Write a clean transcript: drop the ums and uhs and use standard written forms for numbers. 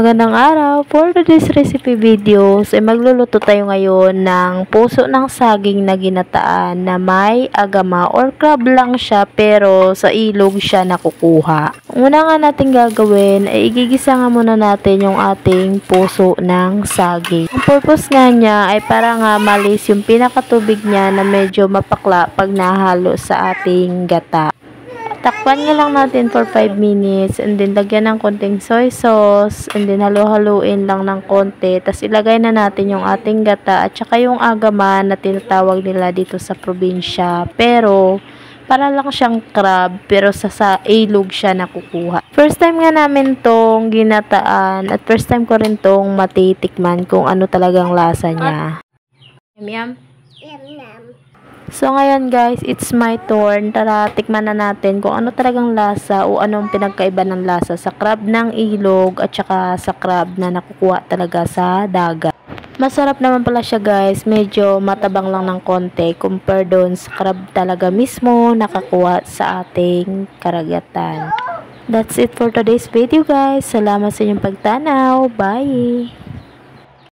Magandang araw! For today's recipe videos, ay magluluto tayo ngayon ng puso ng saging na ginataan na may agama or crab lang siya pero sa ilog siya nakukuha. Una nga natin gagawin ay igigisa nga muna natin yung ating puso ng saging. Ang purpose nga niya ay para nga malis yung pinakatubig niya na medyo mapakla pag nahalo sa ating gata. Takpan nga lang natin for 5 minutes and then lagyan ng konting soy sauce and then halo-haluin lang ng konti. Tapos ilagay na natin yung ating gata at saka yung agama na tinatawag nila dito sa probinsya. Pero para lang siyang crab pero sa ilog siya nakukuha. First time nga namin tong ginataan at first time ko rin tong matitikman kung ano talagang lasa niya. Yum yum. So, ngayon guys, it's my turn. Tara, tikman na natin kung ano talagang lasa o anong pinagkaiba ng lasa sa crab ng ilog at saka sa crab na nakukuha talaga sa dagat. Masarap naman pala siya guys. Medyo matabang lang ng konti compare doon sa crab talaga mismo nakakuha sa ating karagatan. That's it for today's video guys. Salamat sa inyong pagtanaw. Bye!